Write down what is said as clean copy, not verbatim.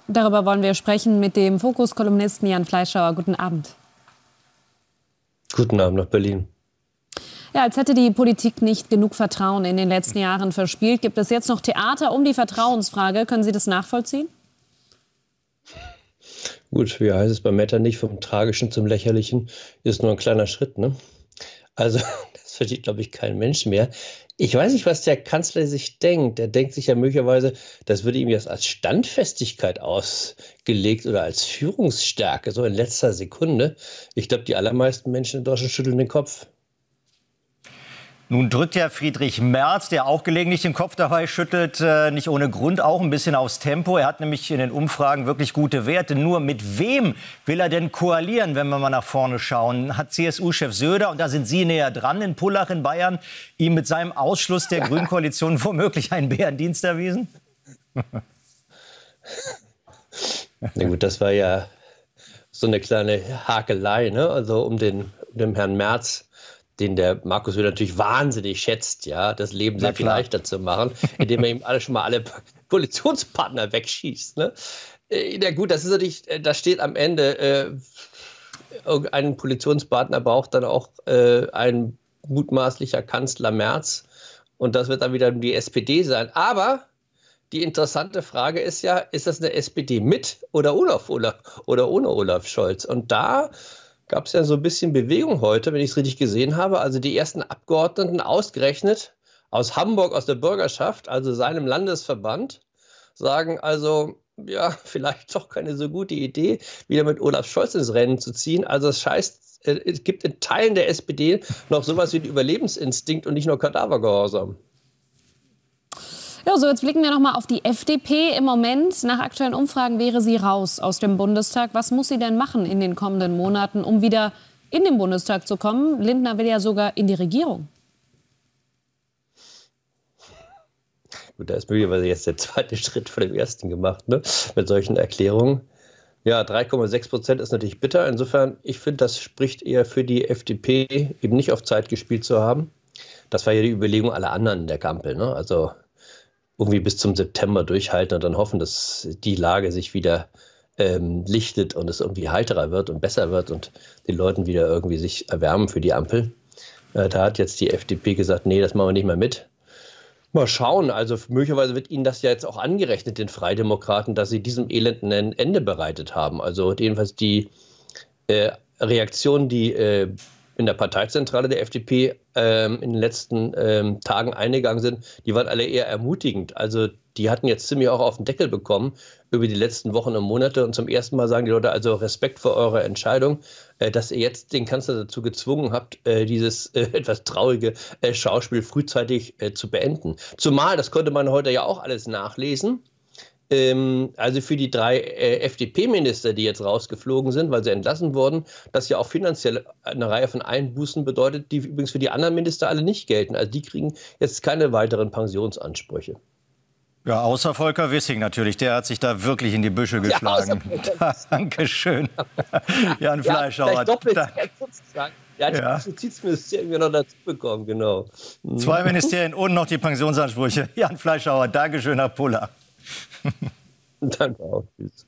Darüber wollen wir sprechen mit dem Fokus-Kolumnisten Jan Fleischhauer. Guten Abend. Guten Abend nach Berlin. Ja, als hätte die Politik nicht genug Vertrauen in den letzten Jahren verspielt. Gibt es jetzt noch Theater um die Vertrauensfrage? Können Sie das nachvollziehen? Gut, wie heißt es bei Metternich, vom Tragischen zum Lächerlichen ist nur ein kleiner Schritt, ne? Also, das versteht, glaube ich, kein Mensch mehr. Ich weiß nicht, was der Kanzler sich denkt. Er denkt sich ja möglicherweise, das würde ihm jetzt als Standfestigkeit ausgelegt oder als Führungsstärke, so in letzter Sekunde. Ich glaube, die allermeisten Menschen in Deutschland schütteln den Kopf. Nun drückt ja Friedrich Merz, der auch gelegentlich den Kopf dabei schüttelt, nicht ohne Grund auch ein bisschen aufs Tempo. Er hat nämlich in den Umfragen wirklich gute Werte. Nur mit wem will er denn koalieren, wenn wir mal nach vorne schauen? Hat CSU-Chef Söder, und da sind Sie näher dran, in Pullach in Bayern, ihm mit seinem Ausschluss der Grünen-Koalition womöglich einen Bärendienst erwiesen? Na gut, das war ja so eine kleine Hakelei, ne? Also um den Herrn Merz, den der Markus Söder natürlich wahnsinnig schätzt, ja, das Leben sehr viel leichter zu machen, indem er ihm schon mal alle Koalitionspartner wegschießt. Ne? Na gut, das ist natürlich, da steht am Ende, irgendein Koalitionspartner braucht dann auch ein mutmaßlicher Kanzler Merz, und das wird dann wieder die SPD sein. Aber die interessante Frage ist ja, ist das eine SPD mit oder ohne Olaf Scholz? Und da gab es ja so ein bisschen Bewegung heute, wenn ich es richtig gesehen habe. Also die ersten Abgeordneten ausgerechnet aus Hamburg, aus der Bürgerschaft, also seinem Landesverband, sagen also, ja, vielleicht doch keine so gute Idee, wieder mit Olaf Scholz ins Rennen zu ziehen. Also es heißt, es gibt in Teilen der SPD noch sowas wie den Überlebensinstinkt und nicht nur Kadavergehorsam. Ja, so jetzt blicken wir noch mal auf die FDP. Im Moment, nach aktuellen Umfragen, wäre sie raus aus dem Bundestag. Was muss sie denn machen in den kommenden Monaten, um wieder in den Bundestag zu kommen? Lindner will ja sogar in die Regierung. Gut, da ist möglicherweise jetzt der zweite Schritt vor dem ersten gemacht, ne? Mit solchen Erklärungen. Ja, 3,6% ist natürlich bitter. Insofern, ich finde, das spricht eher für die FDP, eben nicht auf Zeit gespielt zu haben. Das war ja die Überlegung aller anderen in der Ampel, ne? Also irgendwie bis zum September durchhalten und dann hoffen, dass die Lage sich wieder lichtet und es irgendwie heiterer wird und besser wird und den Leuten wieder irgendwie sich erwärmen für die Ampel. Da hat jetzt die FDP gesagt, nee, das machen wir nicht mehr mit. Mal schauen, also möglicherweise wird Ihnen das ja jetzt auch angerechnet, den Freidemokraten, dass sie diesem elenden Ende bereitet haben. Also jedenfalls die Reaktionen, die in der Parteizentrale der FDP in den letzten Tagen eingegangen sind, die waren alle eher ermutigend. Also die hatten jetzt ziemlich auch auf den Deckel bekommen über die letzten Wochen und Monate. Und zum ersten Mal sagen die Leute also Respekt vor eurer Entscheidung, dass ihr jetzt den Kanzler dazu gezwungen habt, dieses etwas traurige Schauspiel frühzeitig zu beenden. Zumal, das konnte man heute ja auch alles nachlesen, also für die 3 FDP-Minister, die jetzt rausgeflogen sind, weil sie entlassen wurden, das ja auch finanziell eine Reihe von Einbußen bedeutet, die übrigens für die anderen Minister alle nicht gelten. Also die kriegen jetzt keine weiteren Pensionsansprüche. Ja, außer Volker Wissing natürlich. Der hat sich da wirklich in die Büsche geschlagen. Ja, Dankeschön. Jan Fleischhauer. Ja, das Justizministerium noch dazu bekommen, genau. 2 Ministerien und noch die Pensionsansprüche. Jan Fleischhauer, Dankeschön, Herr Pullach. Danke auch. Tschüss.